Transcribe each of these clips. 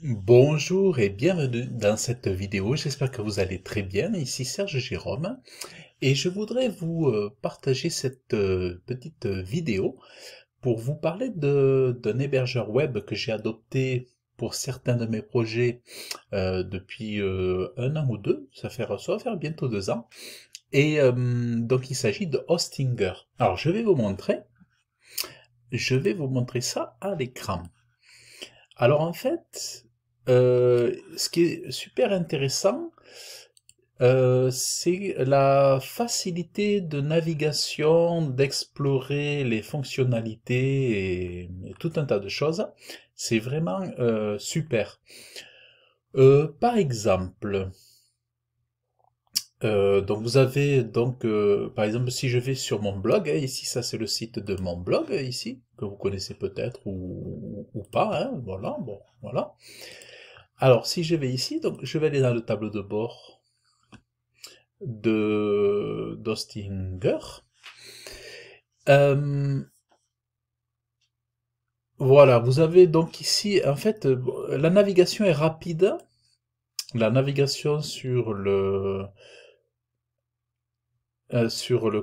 Bonjour et bienvenue dans cette vidéo, j'espère que vous allez très bien, ici Serge Jérôme et je voudrais vous partager cette petite vidéo pour vous parler d'un hébergeur web que j'ai adopté pour certains de mes projets depuis un an ou deux, ça va faire bientôt 2 ans, et donc il s'agit de Hostinger. Alors je vais vous montrer ça à l'écran. Alors en fait, ce qui est super intéressant, c'est la facilité de navigation, d'explorer les fonctionnalités et tout un tas de choses. C'est vraiment super. Par exemple, donc vous avez donc par exemple si je vais sur mon blog, hein, ici ça c'est le site de mon blog ici que vous connaissez peut-être ou pas, hein, voilà, bon voilà. Alors, si je vais ici, donc je vais aller dans le tableau de bord de d'Hostinger. Euh, voilà, vous avez donc ici, en fait, la navigation est rapide. La navigation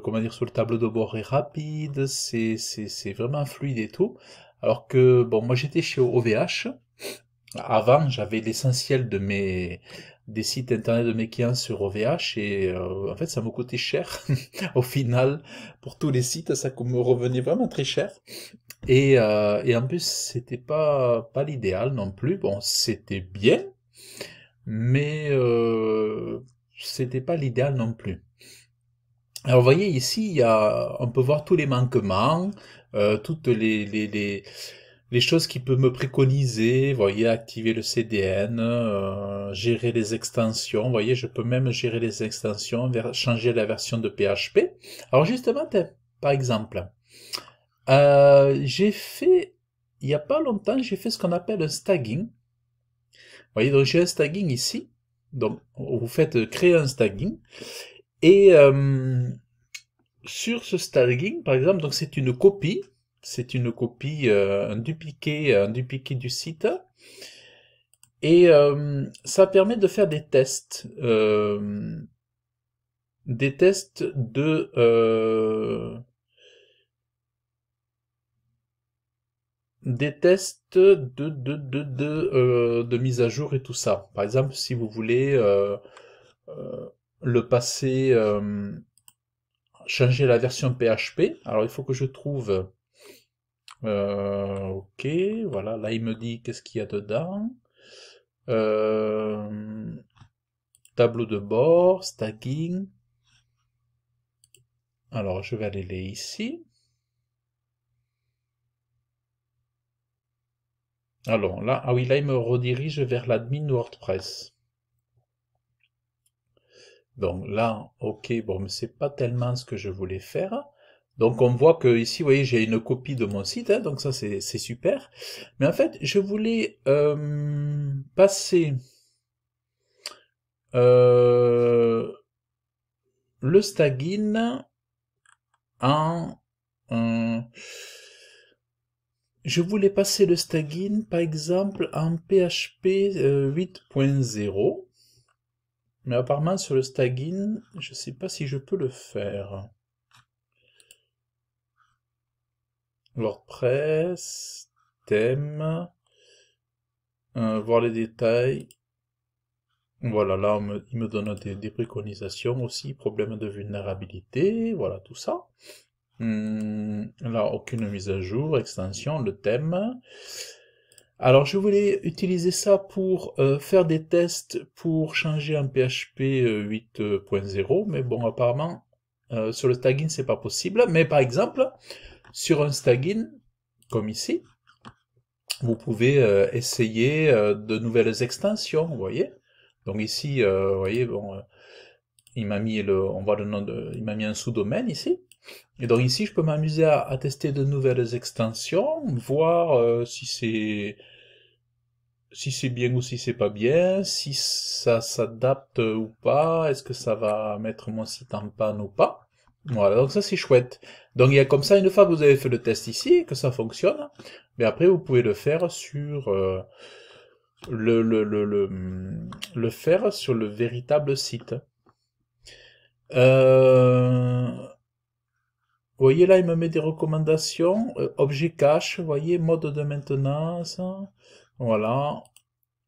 comment dire, sur le tableau de bord est rapide. C'est vraiment fluide et tout. Alors que, bon, moi j'étais chez OVH. Avant, j'avais l'essentiel des sites internet de mes clients sur OVH et en fait, ça me coûtait cher. Au final, pour tous les sites, ça me revenait vraiment très cher. Et en plus, c'était pas l'idéal non plus. Bon, c'était bien, mais c'était pas l'idéal non plus. Alors, vous voyez ici, on peut voir tous les manquements, toutes les choses qui peuvent me préconiser. Vous voyez, activer le CDN, gérer les extensions. Vous voyez, je peux même gérer les extensions, changer la version de PHP. Alors justement, par exemple, il y a pas longtemps, j'ai fait ce qu'on appelle un staging. Vous voyez, donc j'ai un staging ici. Donc, vous faites créer un staging. Et sur ce staging, par exemple, donc c'est une copie, un dupliqué du site, et ça permet de faire des tests de mise à jour et tout ça. Par exemple, si vous voulez euh, le passer, changer la version PHP, alors il faut que je trouve. Ok, voilà, là il me dit qu'est-ce qu'il y a dedans. Euh, tableau de bord, stacking. Alors je vais aller les ici. Alors là, ah oui, là il me redirige vers l'admin WordPress. Donc là, ok, bon, mais c'est pas tellement ce que je voulais faire. Donc on voit que ici, vous voyez, j'ai une copie de mon site, hein, donc ça c'est super. Mais en fait, je voulais passer euh, le stagin en... euh, je voulais passer le stagin, par exemple, en PHP 8.0. Mais apparemment, sur le stagin, je ne sais pas si je peux le faire. WordPress, thème, voir les détails. Voilà, là, il me donne des préconisations aussi, problème de vulnérabilité, voilà, tout ça. Là, aucune mise à jour, extension, le thème. Alors, je voulais utiliser ça pour faire des tests pour changer en PHP 8.0, mais bon, apparemment, sur le stagin, c'est pas possible. Mais par exemple, sur un stagin, comme ici, vous pouvez essayer de nouvelles extensions, vous voyez. Donc ici, vous voyez, bon, il m'a mis on voit le nom il m'a mis un sous-domaine ici. Et donc ici, je peux m'amuser à tester de nouvelles extensions, voir si c'est bien ou si c'est pas bien, si ça s'adapte ou pas, est-ce que ça va mettre mon site en panne ou pas. Voilà, donc ça c'est chouette. Donc il y a comme ça, une fois que vous avez fait le test ici, que ça fonctionne, mais après vous pouvez le faire le faire sur le véritable site. Vous voyez là, il me met des recommandations. Objet cache, vous voyez, mode de maintenance. Voilà.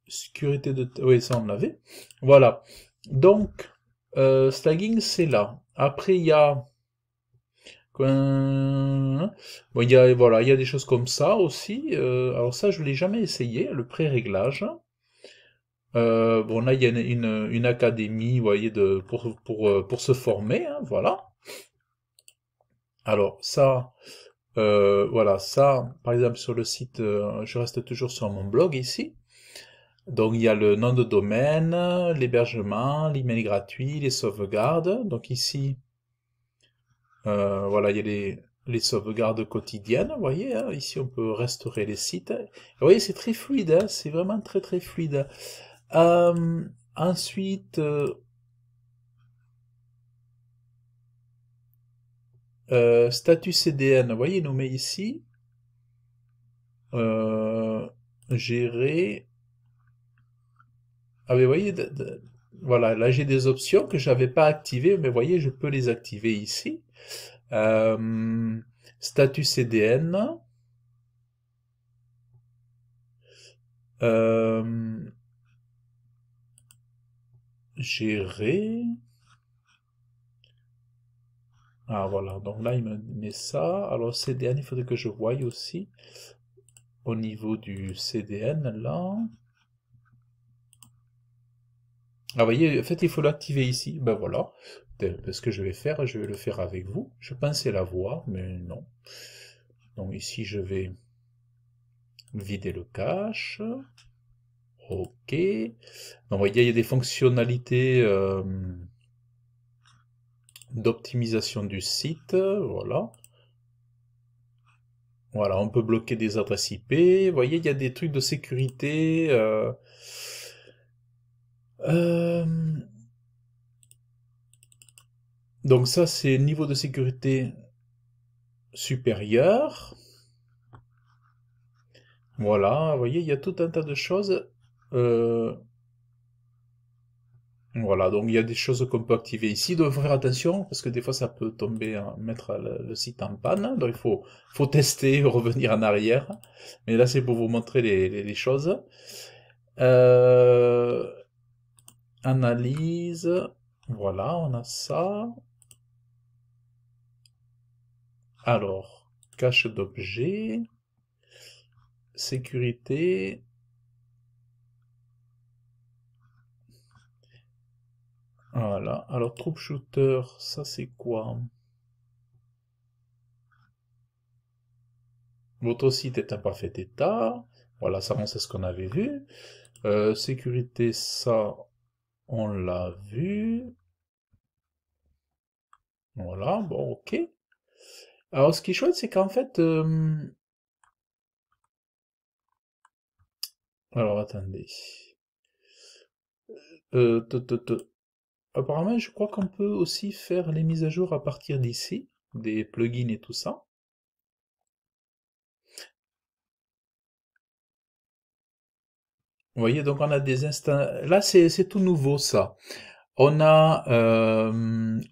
Sécurité de... Oui, ça on l'avait. Voilà. Donc, Slagging, c'est là. Après, il y a... Bon, voilà, il y a des choses comme ça aussi. Alors ça, je l'ai jamais essayé, le pré-réglage. Bon, là, il y a une académie, vous voyez, pour se former, hein, voilà. Alors, ça, voilà, ça, par exemple, sur le site, je reste toujours sur mon blog ici. Donc, il y a le nom de domaine, l'hébergement, l'email gratuit, les sauvegardes. Donc, ici, voilà, il y a les sauvegardes quotidiennes, vous voyez, hein, ici, on peut restaurer les sites. Vous voyez, c'est très fluide, hein, c'est vraiment très, très fluide. Ensuite, statut CDN, vous voyez, il nous met ici, gérer. Ah, mais vous voyez, voilà, là j'ai des options que j'avais pas activées, mais vous voyez, je peux les activer ici. Euh, statut CDN. Euh, gérer. Ah voilà, donc là il me met ça. Alors CDN, il faudrait que je voie aussi au niveau du CDN là. Ah, vous voyez, en fait, il faut l'activer ici. Ben voilà. Ce que je vais faire, je vais le faire avec vous. Je pensais l'avoir, mais non. Donc ici, je vais vider le cache. OK. Donc, vous voyez, il y a des fonctionnalités d'optimisation du site. Voilà. Voilà, on peut bloquer des adresses IP. Vous voyez, il y a des trucs de sécurité. Euh, donc ça, c'est niveau de sécurité supérieur. Voilà, vous voyez, il y a tout un tas de choses. Euh, voilà, donc il y a des choses qu'on peut activer ici. Donc il faut faire attention, parce que des fois ça peut tomber, mettre le site en panne. Donc faut tester, revenir en arrière. Mais là, c'est pour vous montrer les choses. Euh, analyse. Voilà, on a ça. Alors, cache d'objets. Sécurité. Voilà. Alors, troubleshooter, ça c'est quoi? Votre site est en parfait état. Voilà, ça, c'est ce qu'on avait vu. Sécurité, ça, on l'a vu. Voilà, bon, ok. Alors, ce qui est chouette, c'est qu'en fait... alors, attendez. Euh, te- te- te- Apparemment, je crois qu'on peut aussi faire les mises à jour à partir d'ici, des plugins et tout ça. Vous voyez, donc on a des instants... Là, c'est tout nouveau, ça. On a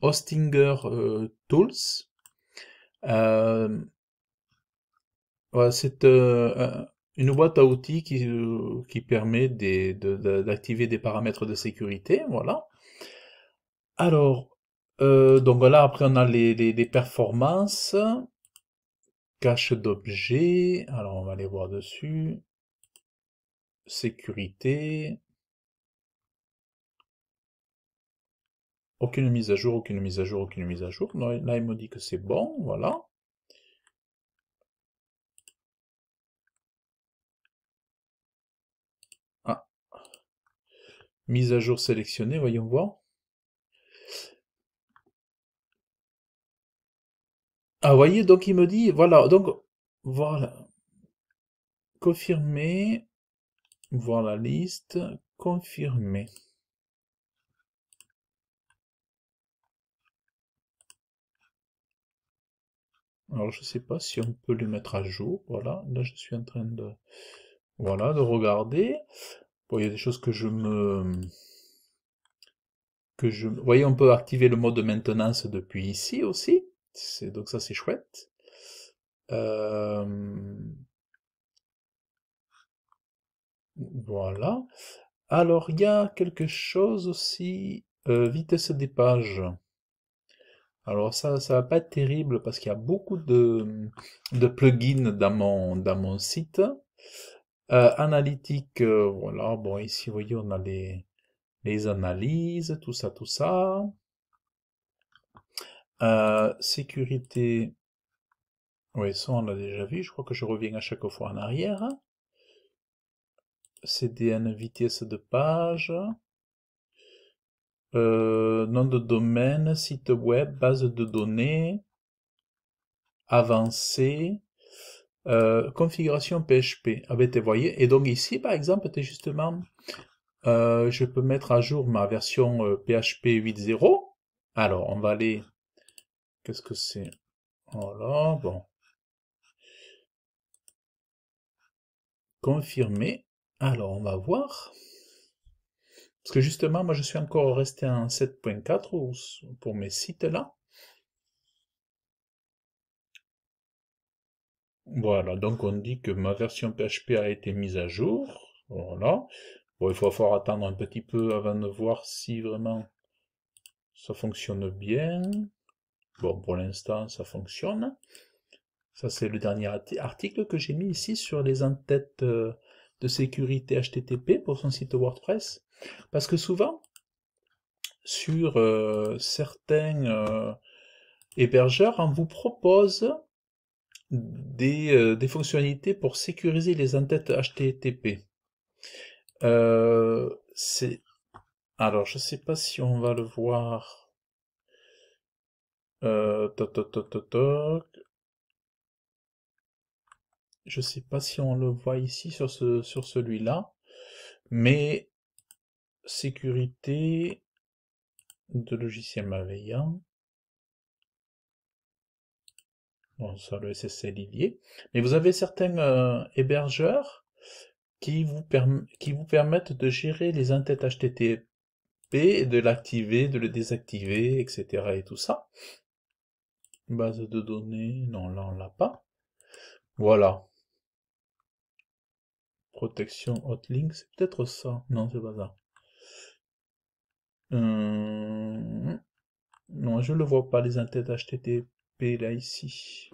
Hostinger Tools. Euh, ouais, c'est une boîte à outils qui permet d'activer des paramètres de sécurité, voilà. Alors, donc là, après, on a les performances, cache d'objets, alors on va aller voir dessus, sécurité, aucune mise à jour, aucune mise à jour, aucune mise à jour. Non, là, il me dit que c'est bon, voilà. Ah, mise à jour sélectionnée, voyons voir. Ah, vous voyez, donc il me dit, voilà, donc, voilà, confirmer, voir la liste, confirmer. Alors, je sais pas si on peut le mettre à jour, voilà, là je suis en train de, voilà, de regarder. Bon, il y a des choses vous voyez, on peut activer le mode de maintenance depuis ici aussi. Donc ça, c'est chouette. Voilà. Alors, il y a quelque chose aussi, vitesse des pages. Alors ça va pas être terrible parce qu'il y a beaucoup de plugins dans mon site. Analytique, voilà, bon, ici, vous voyez, on a les analyses, tout ça, tout ça. Sécurité, oui, ça on l'a déjà vu, je crois que je reviens à chaque fois en arrière. CDN, vitesse de page. Nom de domaine, site web, base de données, avancé, configuration PHP. Ah ben, vous voyez, et donc ici, par exemple, justement, je peux mettre à jour ma version PHP 8.0. Alors, on va aller, qu'est-ce que c'est? Voilà, bon. Confirmer. Alors, on va voir. Parce que justement, moi, je suis encore resté en 7.4 pour mes sites là. Voilà, donc on dit que ma version PHP a été mise à jour. Voilà. Bon, il faut falloir attendre un petit peu avant de voir si vraiment ça fonctionne bien. Bon, pour l'instant, ça fonctionne. Ça, c'est le dernier article que j'ai mis ici sur les entêtes de sécurité HTTP pour son site WordPress. Parce que souvent, sur certains hébergeurs, on vous propose des fonctionnalités pour sécuriser les entêtes HTTP. Alors, je sais pas si on va le voir. Je sais pas si on le voit ici sur celui-là, mais sécurité de logiciels malveillants. Bon, ça, le SSL il y est. Mais vous avez certains hébergeurs qui vous permettent de gérer les entêtes HTTP, et de l'activer, de le désactiver, etc. et tout ça. Base de données, non, là on l'a pas. Voilà. Protection hotlink, c'est peut-être ça. Non, c'est pas ça. Non, je le vois pas, les entêtes HTTP là, ici.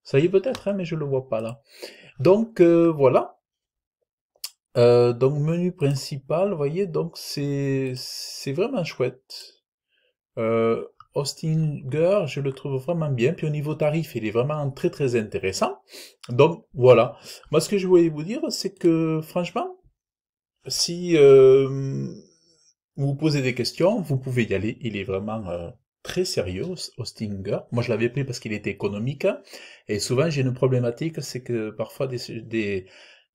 Ça y est peut-être, hein, mais je le vois pas là. Donc, voilà. Donc, menu principal, vous voyez, donc c'est vraiment chouette. Hostinger, je le trouve vraiment bien. Puis au niveau tarif, il est vraiment très très intéressant. Donc voilà. Moi, ce que je voulais vous dire, c'est que franchement, si vous vous posez des questions, vous pouvez y aller. Il est vraiment très sérieux, Hostinger. Moi, je l'avais pris parce qu'il était économique. Et souvent, j'ai une problématique, c'est que parfois,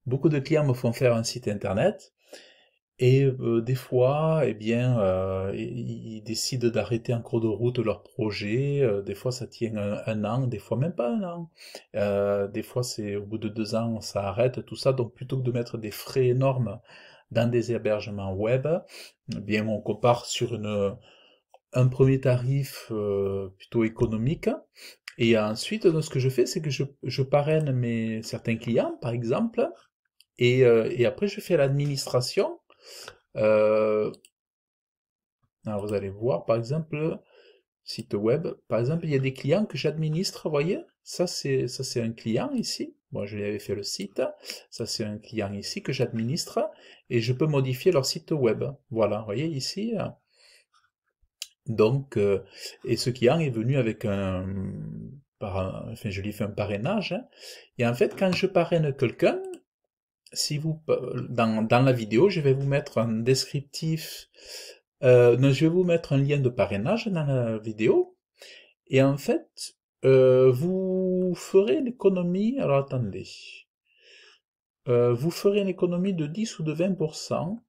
beaucoup de clients me font faire un site internet. Et des fois, eh bien, ils décident d'arrêter en cours de route leur projet. Des fois, ça tient un an, des fois même pas un an. Des fois, c'est au bout de 2 ans, ça arrête, tout ça. Donc, plutôt que de mettre des frais énormes dans des hébergements web, eh bien, on compare sur un premier tarif plutôt économique. Et ensuite, donc, ce que je fais, c'est que je parraine certains clients, par exemple, et après, je fais l'administration. Euh, alors vous allez voir, par exemple, site web, par exemple, il y a des clients que j'administre, vous voyez, ça c'est un client ici, moi je lui avais fait le site, ça c'est un client ici que j'administre, et je peux modifier leur site web, voilà, vous voyez ici, donc, et ce client est venu avec enfin je lui fais un parrainage, hein. Et en fait quand je parraine quelqu'un, si vous, dans la vidéo, je vais vous mettre un descriptif, non, je vais vous mettre un lien de parrainage dans la vidéo, et en fait, vous ferez l'économie, alors attendez, vous ferez une économie de 10 ou de 20%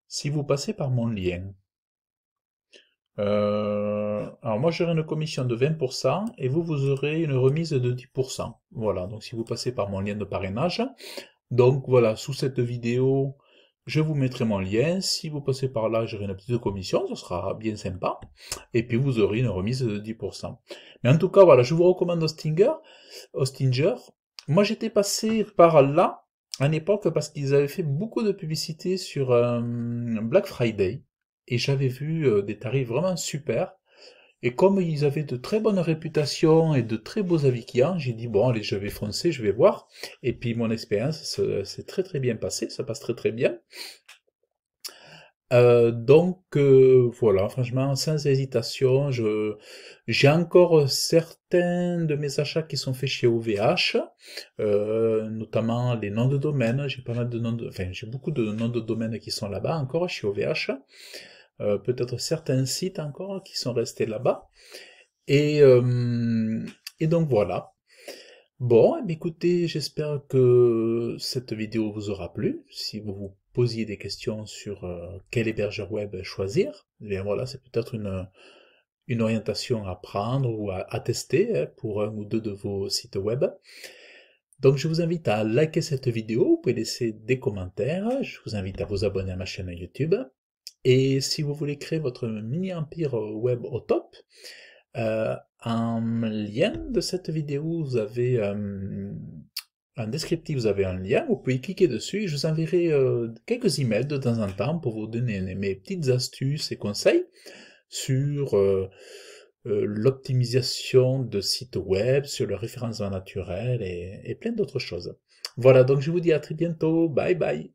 si vous passez par mon lien. Alors moi j'aurai une commission de 20% et vous aurez une remise de 10%. Voilà, donc si vous passez par mon lien de parrainage, Donc voilà, sous cette vidéo, je vous mettrai mon lien. Si vous passez par là, j'aurai une petite commission, ce sera bien sympa. Et puis vous aurez une remise de 10%. Mais en tout cas, voilà, je vous recommande Hostinger. Moi, j'étais passé par là à l'époque parce qu'ils avaient fait beaucoup de publicité sur Black Friday. Et j'avais vu des tarifs vraiment super. Et comme ils avaient de très bonnes réputations et de très beaux avis clients, j'ai dit, bon, allez, je vais foncer, je vais voir. Et puis mon expérience s'est très très bien passée, ça passe très très bien. Voilà, franchement, sans hésitation, j'ai encore certains de mes achats qui sont faits chez OVH, notamment les noms de domaine. J'ai pas mal de noms enfin, j'ai beaucoup de noms de domaine qui sont là-bas encore chez OVH. Peut-être certains sites encore qui sont restés là-bas. Et, euh, et donc voilà. Bon, eh bien, écoutez, j'espère que cette vidéo vous aura plu. Si vous vous posiez des questions sur quel hébergeur web choisir, eh bien voilà, c'est peut-être une orientation à prendre ou à tester pour un ou deux de vos sites web. Donc je vous invite à liker cette vidéo, vous pouvez laisser des commentaires, je vous invite à vous abonner à ma chaîne YouTube. Et si vous voulez créer votre mini-empire web au top, en lien de cette vidéo, vous avez un descriptif, vous avez un lien, vous pouvez cliquer dessus et je vous enverrai quelques emails de temps en temps pour vous donner mes petites astuces et conseils sur l'optimisation de sites web, sur le référencement naturel et plein d'autres choses. Voilà, donc je vous dis à très bientôt, bye bye.